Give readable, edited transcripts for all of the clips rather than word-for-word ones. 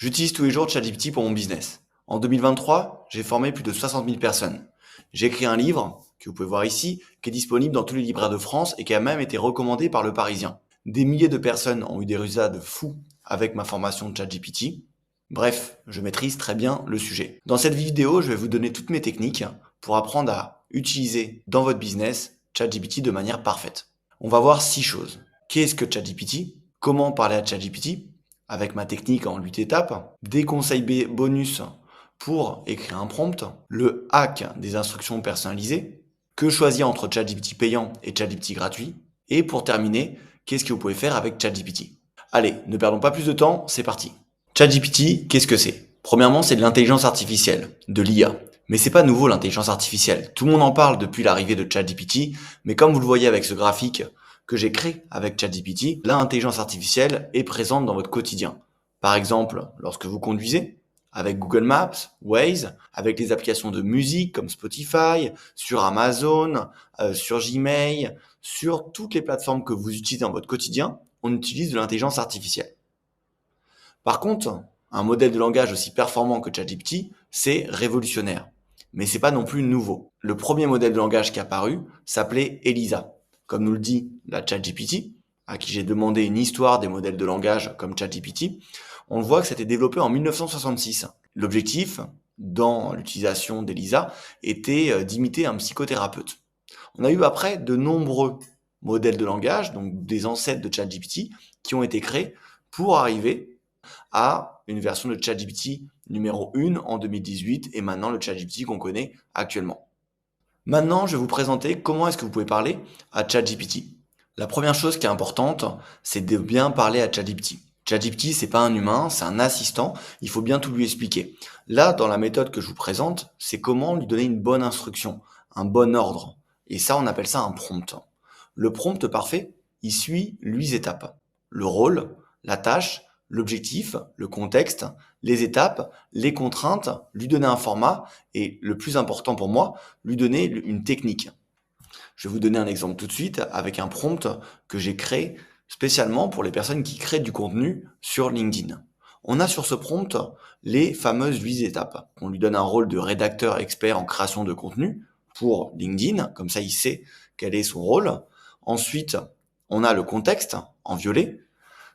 J'utilise tous les jours ChatGPT pour mon business. En 2023, j'ai formé plus de 60 000 personnes. J'ai écrit un livre, que vous pouvez voir ici, qui est disponible dans tous les libraires de France et qui a même été recommandé par Le Parisien. Des milliers de personnes ont eu des résultats de fous avec ma formation de ChatGPT. Bref, je maîtrise très bien le sujet. Dans cette vidéo, je vais vous donner toutes mes techniques pour apprendre à utiliser dans votre business ChatGPT de manière parfaite. On va voir 6 choses. Qu'est-ce que ChatGPT? Comment parler à ChatGPT? Avec ma technique en 8 étapes, des conseils bonus pour écrire un prompt, le hack des instructions personnalisées, que choisir entre ChatGPT payant et ChatGPT gratuit, et pour terminer, qu'est-ce que vous pouvez faire avec ChatGPT. Allez, ne perdons pas plus de temps, c'est parti. ChatGPT, qu'est-ce que c'est? Premièrement, c'est de l'intelligence artificielle, de l'IA. Mais c'est pas nouveau l'intelligence artificielle. Tout le monde en parle depuis l'arrivée de ChatGPT, mais comme vous le voyez avec ce graphique que j'ai créé avec ChatGPT, l'intelligence artificielle est présente dans votre quotidien. Par exemple, lorsque vous conduisez, avec Google Maps, Waze, avec les applications de musique comme Spotify, sur Amazon, sur Gmail, sur toutes les plateformes que vous utilisez dans votre quotidien, on utilise de l'intelligence artificielle. Par contre, un modèle de langage aussi performant que ChatGPT, c'est révolutionnaire. Mais c'est pas non plus nouveau. Le premier modèle de langage qui est apparu s'appelait ELISA. Comme nous le dit la ChatGPT, à qui j'ai demandé une histoire des modèles de langage comme ChatGPT, on voit que c'était développé en 1966. L'objectif, dans l'utilisation d'ELISA, était d'imiter un psychothérapeute. On a eu après de nombreux modèles de langage, donc des ancêtres de ChatGPT, qui ont été créés pour arriver à une version de ChatGPT numéro 1 en 2018 et maintenant le ChatGPT qu'on connaît actuellement. Maintenant, je vais vous présenter comment est-ce que vous pouvez parler à ChatGPT. La première chose qui est importante, c'est de bien parler à ChatGPT. ChatGPT, c'est pas un humain, c'est un assistant, il faut bien tout lui expliquer. Là, dans la méthode que je vous présente, c'est comment lui donner une bonne instruction, un bon ordre. Et ça, on appelle ça un prompt. Le prompt parfait, il suit 8 étapes. Le rôle, la tâche, l'objectif, le contexte, les étapes, les contraintes, lui donner un format et, le plus important pour moi, lui donner une technique. Je vais vous donner un exemple tout de suite avec un prompt que j'ai créé spécialement pour les personnes qui créent du contenu sur LinkedIn. On a sur ce prompt les fameuses 8 étapes. On lui donne un rôle de rédacteur expert en création de contenu pour LinkedIn, comme ça il sait quel est son rôle. Ensuite, on a le contexte en violet.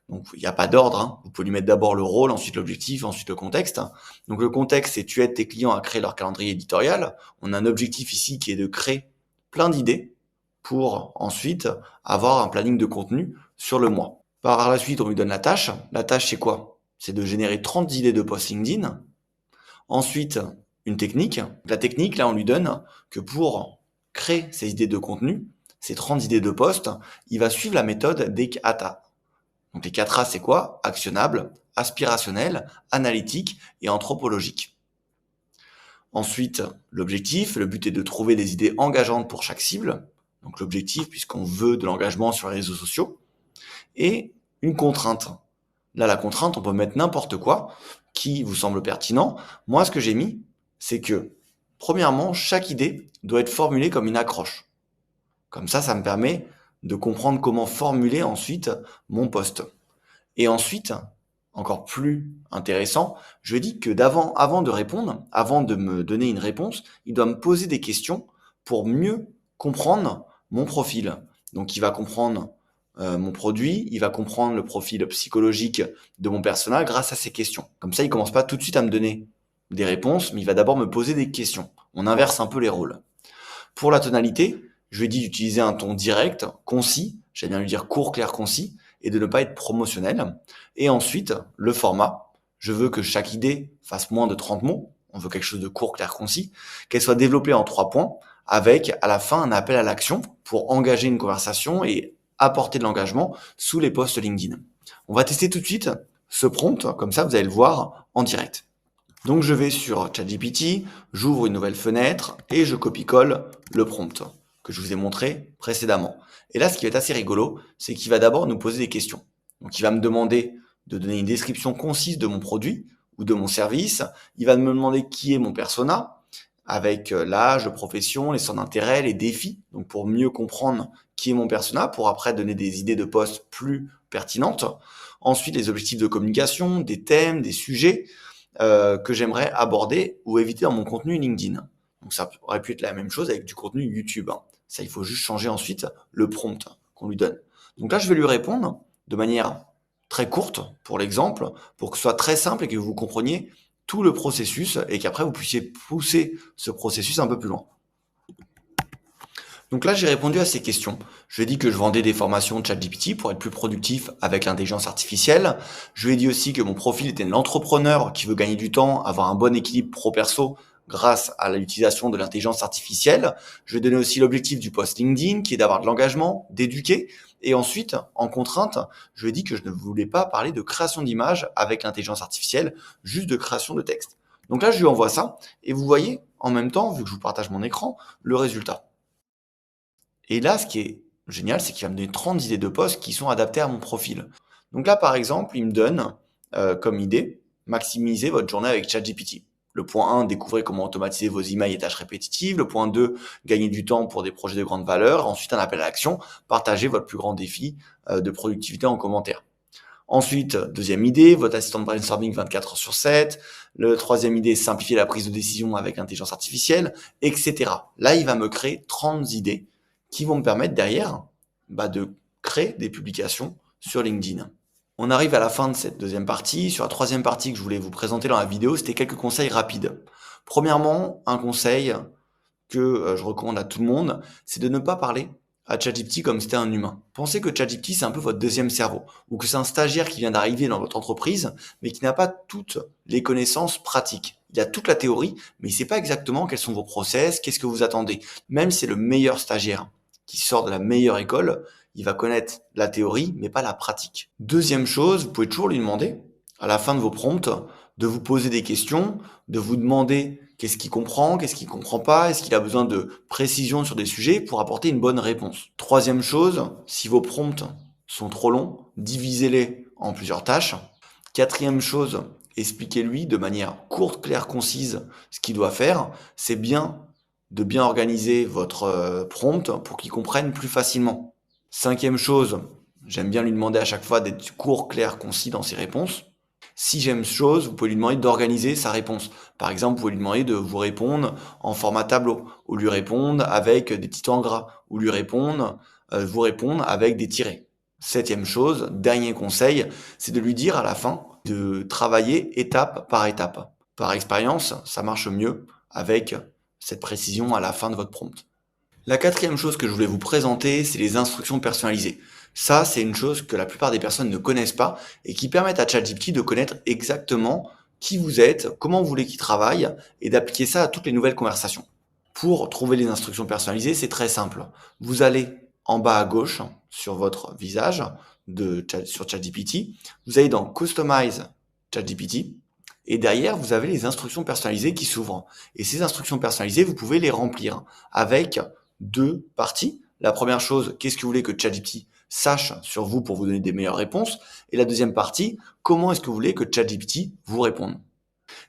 Donc, il n'y a pas d'ordre, hein. Vous pouvez lui mettre d'abord le rôle, ensuite l'objectif, ensuite le contexte. Donc, le contexte, c'est tu aides tes clients à créer leur calendrier éditorial. On a un objectif ici qui est de créer plein d'idées pour ensuite avoir un planning de contenu sur le mois. Par la suite, on lui donne la tâche. La tâche, c'est quoi? C'est de générer 30 idées de post LinkedIn. Ensuite, une technique. La technique, là, on lui donne que pour créer ces idées de contenu, ces 30 idées de post, il va suivre la méthode des KATA. Donc les 4 A, c'est quoi? Actionnable, aspirationnel, analytique et anthropologique. Ensuite, l'objectif, le but est de trouver des idées engageantes pour chaque cible. Donc l'objectif, puisqu'on veut de l'engagement sur les réseaux sociaux. Et une contrainte. Là, la contrainte, on peut mettre n'importe quoi qui vous semble pertinent. Moi, ce que j'ai mis, c'est que, premièrement, chaque idée doit être formulée comme une accroche. Comme ça me permet de comprendre comment formuler ensuite mon post. Et ensuite, encore plus intéressant, je lui ai dit que avant de répondre, avant de me donner une réponse, il doit me poser des questions pour mieux comprendre mon profil. Donc il va comprendre mon produit, il va comprendre le profil psychologique de mon personnage grâce à ces questions. Comme ça, il commence pas tout de suite à me donner des réponses, mais il va d'abord me poser des questions. On inverse un peu les rôles. Pour la tonalité, je lui ai dit d'utiliser un ton direct, concis, j'allais bien lui dire court, clair, concis, et de ne pas être promotionnel. Et ensuite, le format. Je veux que chaque idée fasse moins de 30 mots. On veut quelque chose de court, clair, concis. Qu'elle soit développée en 3 points, avec à la fin un appel à l'action pour engager une conversation et apporter de l'engagement sous les posts LinkedIn. On va tester tout de suite ce prompt, comme ça vous allez le voir en direct. Donc je vais sur ChatGPT, j'ouvre une nouvelle fenêtre et je copie-colle le prompt que je vous ai montré précédemment. Et là, ce qui va être assez rigolo, c'est qu'il va d'abord nous poser des questions. Donc il va me demander de donner une description concise de mon produit ou de mon service. Il va me demander qui est mon persona, avec l'âge, la profession, les centres d'intérêt, les défis. Donc pour mieux comprendre qui est mon persona, pour après donner des idées de poste plus pertinentes. Ensuite, les objectifs de communication, des thèmes, des sujets que j'aimerais aborder ou éviter dans mon contenu LinkedIn. Donc ça aurait pu être la même chose avec du contenu YouTube. Ça, il faut juste changer ensuite le prompt qu'on lui donne. Donc là, je vais lui répondre de manière très courte pour l'exemple, pour que ce soit très simple et que vous compreniez tout le processus et qu'après vous puissiez pousser ce processus un peu plus loin. Donc là, j'ai répondu à ces questions. Je lui ai dit que je vendais des formations de ChatGPT pour être plus productif avec l'intelligence artificielle. Je lui ai dit aussi que mon profil était l'entrepreneur qui veut gagner du temps, avoir un bon équilibre pro-perso grâce à l'utilisation de l'intelligence artificielle. Je lui ai donné aussi l'objectif du post LinkedIn qui est d'avoir de l'engagement, d'éduquer. Et ensuite, en contrainte, je lui ai dit que je ne voulais pas parler de création d'images avec l'intelligence artificielle, juste de création de texte. Donc là, je lui envoie ça et vous voyez en même temps, vu que je vous partage mon écran, le résultat. Et là, ce qui est génial, c'est qu'il va me donner 30 idées de posts qui sont adaptées à mon profil. Donc là, par exemple, il me donne comme idée, maximiser votre journée avec ChatGPT. Le point 1, découvrez comment automatiser vos emails et tâches répétitives. Le point 2, gagner du temps pour des projets de grande valeur. Ensuite, un appel à l'action, partagez votre plus grand défi de productivité en commentaire. Ensuite, deuxième idée, votre assistant de brainstorming 24 heures sur 7. Le troisième idée, simplifier la prise de décision avec l'intelligence artificielle, etc. Là, il va me créer 30 idées qui vont me permettre derrière de créer des publications sur LinkedIn. On arrive à la fin de cette deuxième partie. Sur la troisième partie que je voulais vous présenter dans la vidéo, c'était quelques conseils rapides. Premièrement, un conseil que je recommande à tout le monde, c'est de ne pas parler à ChatGPT comme c'était un humain. Pensez que ChatGPT, c'est un peu votre deuxième cerveau, ou que c'est un stagiaire qui vient d'arriver dans votre entreprise, mais qui n'a pas toutes les connaissances pratiques. Il a toute la théorie, mais il ne sait pas exactement quels sont vos process, qu'est-ce que vous attendez. Même si c'est le meilleur stagiaire qui sort de la meilleure école, il va connaître la théorie, mais pas la pratique. Deuxième chose, vous pouvez toujours lui demander, à la fin de vos prompts, de vous poser des questions, de vous demander qu'est-ce qu'il comprend, qu'est-ce qu'il comprend pas, est-ce qu'il a besoin de précision sur des sujets pour apporter une bonne réponse. Troisième chose, si vos prompts sont trop longs, divisez-les en plusieurs tâches. Quatrième chose, expliquez-lui de manière courte, claire, concise ce qu'il doit faire. C'est bien de bien organiser votre prompt pour qu'il comprenne plus facilement. Cinquième chose, j'aime bien lui demander à chaque fois d'être court, clair, concis dans ses réponses. Sixième chose, vous pouvez lui demander d'organiser sa réponse. Par exemple, vous pouvez lui demander de vous répondre en format tableau, ou lui répondre avec des petits temps gras, ou lui répondre, vous répondre avec des tirets. Septième chose, dernier conseil, c'est de lui dire à la fin de travailler étape par étape. Par expérience, ça marche mieux avec cette précision à la fin de votre prompt. La quatrième chose que je voulais vous présenter, c'est les instructions personnalisées. Ça, c'est une chose que la plupart des personnes ne connaissent pas et qui permettent à ChatGPT de connaître exactement qui vous êtes, comment vous voulez qu'il travaille et d'appliquer ça à toutes les nouvelles conversations. Pour trouver les instructions personnalisées, c'est très simple. Vous allez en bas à gauche sur votre visage sur ChatGPT, vous allez dans Customize ChatGPT et derrière, vous avez les instructions personnalisées qui s'ouvrent. Et ces instructions personnalisées, vous pouvez les remplir avec deux parties. La première chose, qu'est-ce que vous voulez que ChatGPT sache sur vous pour vous donner des meilleures réponses? Et la deuxième partie, comment est-ce que vous voulez que ChatGPT vous réponde?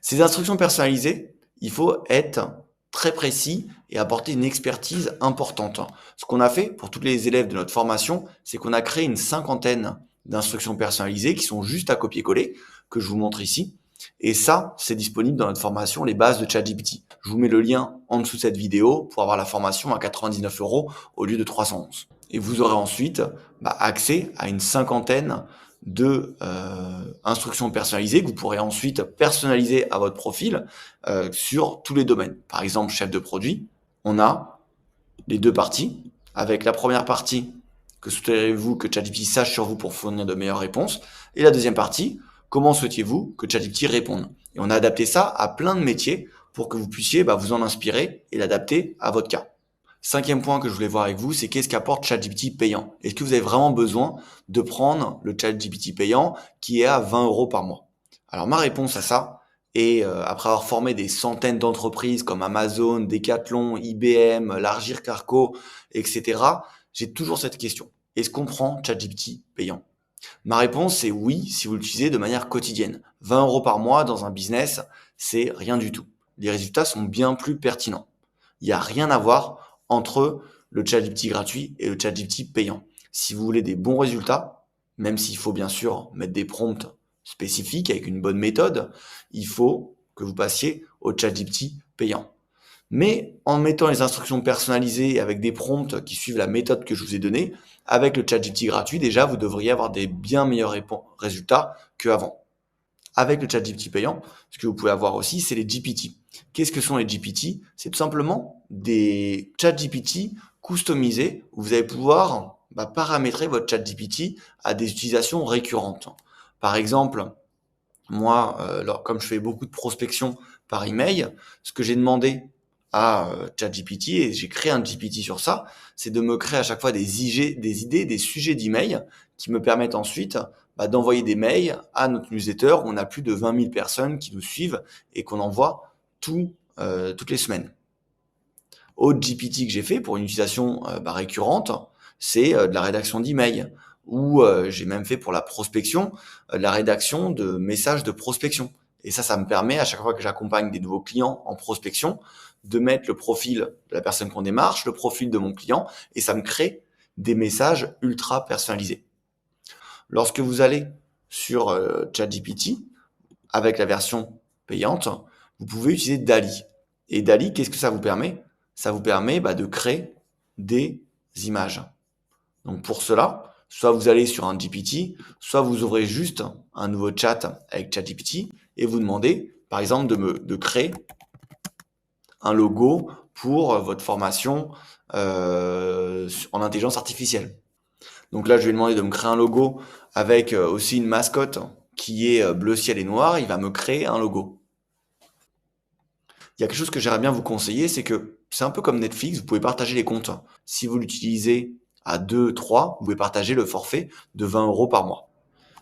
Ces instructions personnalisées, il faut être très précis et apporter une expertise importante. Ce qu'on a fait pour tous les élèves de notre formation, c'est qu'on a créé une cinquantaine d'instructions personnalisées qui sont juste à copier-coller, que je vous montre ici. Et ça, c'est disponible dans notre formation, les bases de ChatGPT. Je vous mets le lien en dessous de cette vidéo pour avoir la formation à 99 € au lieu de 311. Et vous aurez ensuite accès à une cinquantaine de instructions personnalisées que vous pourrez ensuite personnaliser à votre profil sur tous les domaines. Par exemple, chef de produit, on a les deux parties. Avec la première partie, que souhaiteriez-vous que ChatGPT sache sur vous pour fournir de meilleures réponses? Et la deuxième partie, comment souhaitiez-vous que ChatGPT réponde? Et on a adapté ça à plein de métiers pour que vous puissiez vous en inspirer et l'adapter à votre cas. Cinquième point que je voulais voir avec vous, c'est qu'est-ce qu'apporte ChatGPT payant? Est-ce que vous avez vraiment besoin de prendre le ChatGPT payant qui est à 20 € par mois? Alors ma réponse à ça, et après avoir formé des centaines d'entreprises comme Amazon, Decathlon, IBM, Largir Carco, etc., j'ai toujours cette question. Est-ce qu'on prend ChatGPT payant? Ma réponse, c'est oui, si vous l'utilisez de manière quotidienne. 20 € par mois dans un business, c'est rien du tout. Les résultats sont bien plus pertinents. Il n'y a rien à voir entre le ChatGPT gratuit et le ChatGPT payant. Si vous voulez des bons résultats, Même s'il faut bien sûr mettre des prompts spécifiques avec une bonne méthode, il faut que vous passiez au ChatGPT payant. Mais en mettant les instructions personnalisées avec des prompts qui suivent la méthode que je vous ai donnée, avec le ChatGPT gratuit, déjà, vous devriez avoir des bien meilleurs résultats qu'avant. Avec le ChatGPT payant, ce que vous pouvez avoir aussi, c'est les GPT. Qu'est-ce que sont les GPT? C'est tout simplement des ChatGPT customisés où vous allez pouvoir paramétrer votre ChatGPT à des utilisations récurrentes. Par exemple, moi, comme je fais beaucoup de prospection par email, ce que j'ai demandé à ChatGPT, et j'ai créé un GPT sur ça, c'est de me créer à chaque fois des idées, des sujets d'email qui me permettent ensuite d'envoyer des mails à notre newsletter où on a plus de 20 000 personnes qui nous suivent et qu'on envoie toutes les semaines. Autre GPT que j'ai fait pour une utilisation récurrente, c'est de la rédaction d'emails, ou j'ai même fait pour la prospection, la rédaction de messages de prospection. Et ça me permet, à chaque fois que j'accompagne des nouveaux clients en prospection, de mettre le profil de la personne qu'on démarche, le profil de mon client, et ça me crée des messages ultra personnalisés. Lorsque vous allez sur ChatGPT, avec la version payante, vous pouvez utiliser DALL-E. Et DALL-E, qu'est-ce que ça vous permet? Ça vous permet de créer des images. Donc pour cela, soit vous allez sur un GPT, soit vous ouvrez juste un nouveau chat avec ChatGPT et vous demandez, par exemple, de créer un logo pour votre formation en intelligence artificielle. Donc là, je vais demander de me créer un logo avec aussi une mascotte qui est bleu ciel et noir. Il va me créer un logo. Il y a quelque chose que j'aimerais bien vous conseiller, c'est que c'est un peu comme Netflix, vous pouvez partager les comptes. Si vous l'utilisez à 2, 3, vous pouvez partager le forfait de 20 € par mois.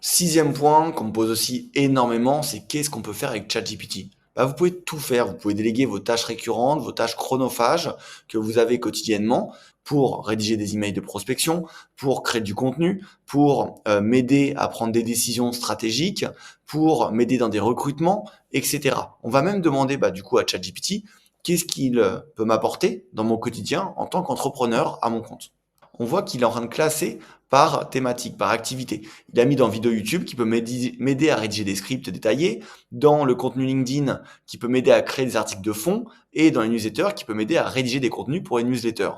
Sixième point qu'on me pose aussi énormément, c'est qu'est-ce qu'on peut faire avec ChatGPT? Vous pouvez tout faire, vous pouvez déléguer vos tâches récurrentes, vos tâches chronophages que vous avez quotidiennement pour rédiger des emails de prospection, pour créer du contenu, pour m'aider à prendre des décisions stratégiques, pour m'aider dans des recrutements, etc. On va même demander du coup à ChatGPT qu'est-ce qu'il peut m'apporter dans mon quotidien en tant qu'entrepreneur à mon compte. On voit qu'il est en train de classer par thématique, par activité. Il a mis dans vidéo YouTube qui peut m'aider à rédiger des scripts détaillés, dans le contenu LinkedIn qui peut m'aider à créer des articles de fond, et dans les newsletters qui peut m'aider à rédiger des contenus pour une newsletter.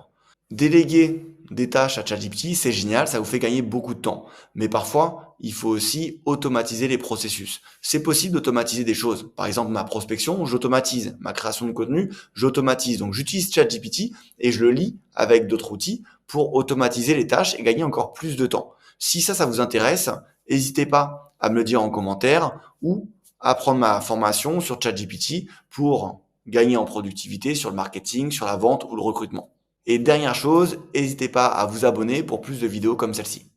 Déléguer des tâches à ChatGPT, c'est génial, ça vous fait gagner beaucoup de temps. Mais parfois, il faut aussi automatiser les processus. C'est possible d'automatiser des choses. Par exemple, ma prospection, j'automatise. Ma création de contenu, j'automatise. Donc, j'utilise ChatGPT et je le lis avec d'autres outils pour automatiser les tâches et gagner encore plus de temps. Si ça vous intéresse, n'hésitez pas à me le dire en commentaire ou à prendre ma formation sur ChatGPT pour gagner en productivité sur le marketing, sur la vente ou le recrutement. Et dernière chose, n'hésitez pas à vous abonner pour plus de vidéos comme celle-ci.